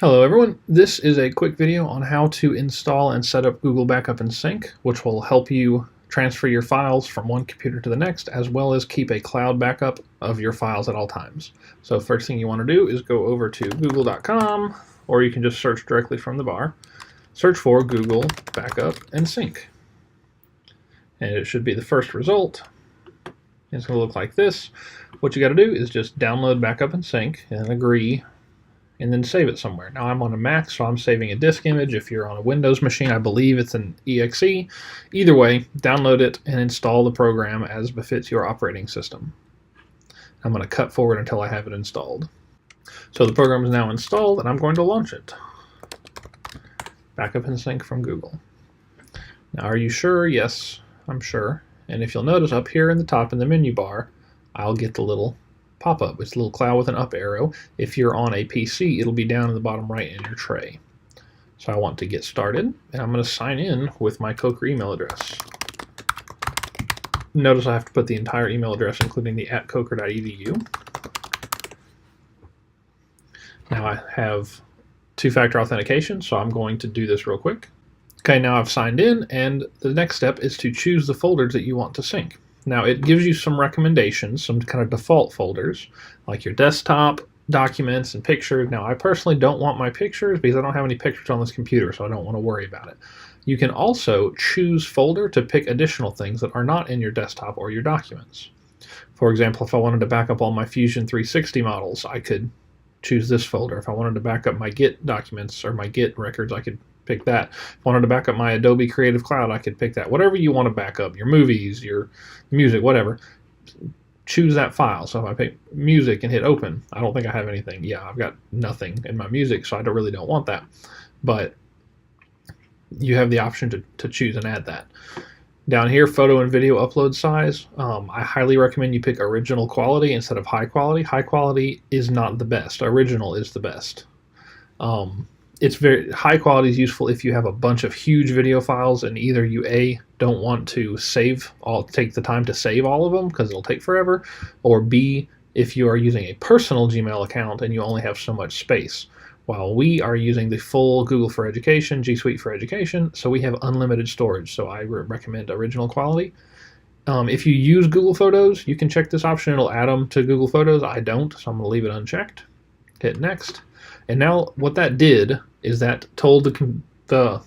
Hello everyone, this is a quick video on how to install and set up Google Backup and Sync, which will help you transfer your files from one computer to the next, as well as keep a cloud backup of your files at all times. So first thing you want to do is go over to google.com, or you can just search directly from the bar. Search for Google Backup and Sync. And it should be the first result. It's going to look like this. What you got to do is just download Backup and Sync and agree, and then save it somewhere. Now I'm on a Mac, so I'm saving a disk image. If you're on a Windows machine, I believe it's an exe. Either way, download it and install the program as befits your operating system. I'm going to cut forward until I have it installed. So the program is now installed, and I'm going to launch it. Backup and Sync from Google. Now, are you sure? Yes, I'm sure. And if you'll notice up here in the top in the menu bar, I'll get the little pop-up. It's a little cloud with an up arrow. If you're on a PC, it'll be down in the bottom right in your tray. So I want to get started, and I'm going to sign in with my Coker email address. Notice I have to put the entire email address, including the @coker.edu. Now I have two-factor authentication, so I'm going to do this real quick. Okay, now I've signed in, and the next step is to choose the folders that you want to sync. Now it gives you some recommendations, some kind of default folders, like your desktop, documents, and pictures. Now I personally don't want my pictures because I don't have any pictures on this computer, so I don't want to worry about it. You can also choose folder to pick additional things that are not in your desktop or your documents. For example, if I wanted to back up all my Fusion 360 models, I could choose this folder. If I wanted to back up my Git documents or my Git records, I could pick that. If I wanted to back up my Adobe Creative Cloud, I could pick that. Whatever you want to back up, your movies, your music, whatever, choose that file. So if I pick music and hit open, I don't think I have anything. Yeah, I've got nothing in my music, so I really don't want that. But you have the option to choose and add that. Down here, photo and video upload size. I highly recommend you pick original quality instead of high quality. High quality is not the best. Original is the best. It's very high quality is useful if you have a bunch of huge video files and either you don't want to take the time to save all of them because it'll take forever, or B, if you are using a personal Gmail account and you only have so much space. While we are using the full Google for Education, G Suite for Education, so we have unlimited storage, so I recommend original quality. If you use Google Photos, you can check this option. It'll add them to Google Photos. I don't, so I'm going to leave it unchecked. Hit next. And now what that did is that told the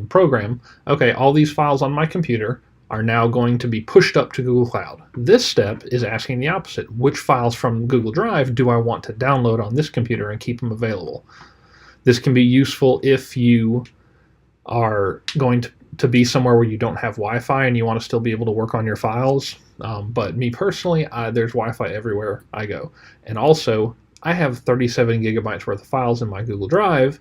program, okay, all these files on my computer are now going to be pushed up to Google Cloud. This step is asking the opposite. Which files from Google Drive do I want to download on this computer and keep them available? This can be useful if you are going to be somewhere where you don't have Wi-Fi and you want to still be able to work on your files. But me personally, there's Wi-Fi everywhere I go. And also, I have 37 gigabytes worth of files in my Google Drive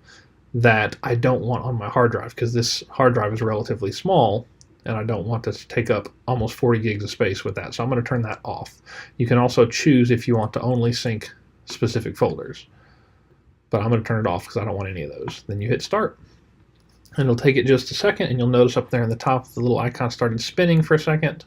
that I don't want on my hard drive because this hard drive is relatively small and I don't want to take up almost 40 gigs of space with that. So I'm going to turn that off. You can also choose if you want to only sync specific folders, but I'm going to turn it off because I don't want any of those. Then you hit start and it'll take it just a second, and you'll notice up there in the top the little icon started spinning for a second.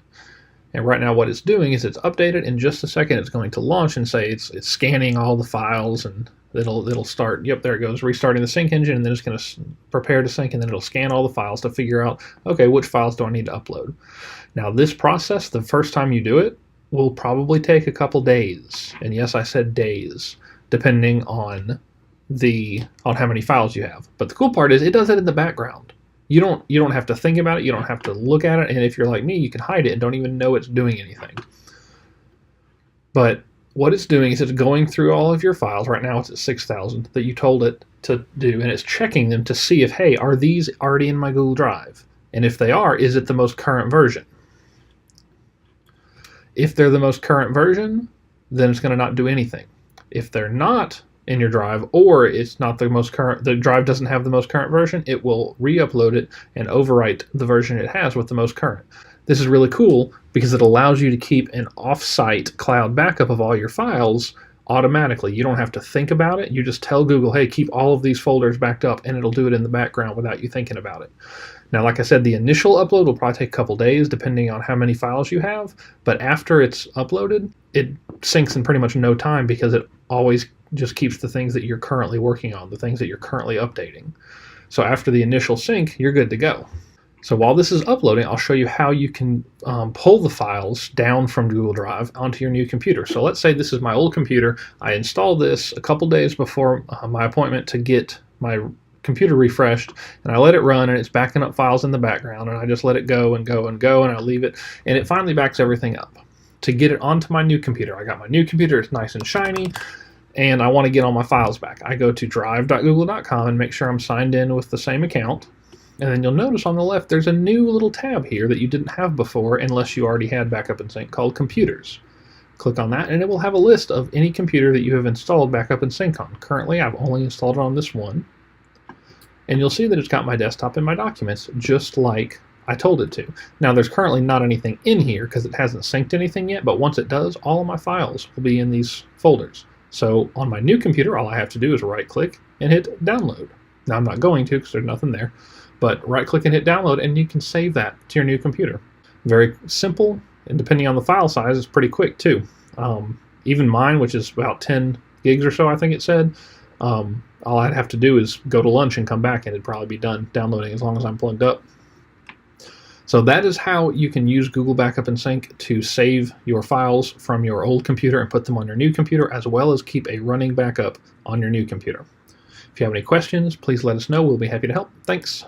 And right now what it's doing is it's updated. In just a second it's going to launch and say it's scanning all the files, and it'll start, yep, there it goes, restarting the sync engine, and then it's going to prepare to sync, and then it'll scan all the files to figure out, okay, which files do I need to upload. Now this process, the first time you do it, will probably take a couple days. And yes, I said days, depending on how many files you have. But the cool part is it does it in the background. You don't have to think about it, you don't have to look at it, and if you're like me, you can hide it and don't even know it's doing anything. But what it's doing is it's going through all of your files. Right now it's at 6,000 that you told it to do, and it's checking them to see if, hey, are these already in my Google Drive? And if they are, is it the most current version? If they're the most current version, then it's going to not do anything. If they're not in your drive, or it's not the most current, the drive doesn't have the most current version, it will re-upload it and overwrite the version it has with the most current. This is really cool because it allows you to keep an off-site cloud backup of all your files automatically. You don't have to think about it. You just tell Google, hey, keep all of these folders backed up, and it'll do it in the background without you thinking about it. Now, like I said, the initial upload will probably take a couple days depending on how many files you have, but after it's uploaded, it syncs in pretty much no time because it always just keeps the things that you're currently working on, the things that you're currently updating. So after the initial sync, you're good to go. So while this is uploading, I'll show you how you can pull the files down from Google Drive onto your new computer. So let's say this is my old computer. I installed this a couple days before my appointment to get my computer refreshed, and I let it run, and it's backing up files in the background, and I just let it go and go and go, and I leave it, and it finally backs everything up. To get it onto my new computer, I got my new computer, it's nice and shiny, and I want to get all my files back. I go to drive.google.com and make sure I'm signed in with the same account. And then you'll notice on the left there's a new little tab here that you didn't have before unless you already had Backup and Sync called Computers. Click on that and it will have a list of any computer that you have installed Backup and Sync on. Currently I've only installed it on this one. And you'll see that it's got my desktop and my documents just like I told it to. Now there's currently not anything in here because it hasn't synced anything yet, but once it does, all of my files will be in these folders. So on my new computer, all I have to do is right click and hit download. Now I'm not going to because there's nothing there. But right click and hit download and you can save that to your new computer. Very simple, and depending on the file size, it's pretty quick too. Even mine, which is about 10 gigs or so, I think it said, all I'd have to do is go to lunch and come back and it'd probably be done downloading as long as I'm plugged up. So that is how you can use Google Backup and Sync to save your files from your old computer and put them on your new computer, as well as keep a running backup on your new computer. If you have any questions, please let us know. We'll be happy to help. Thanks.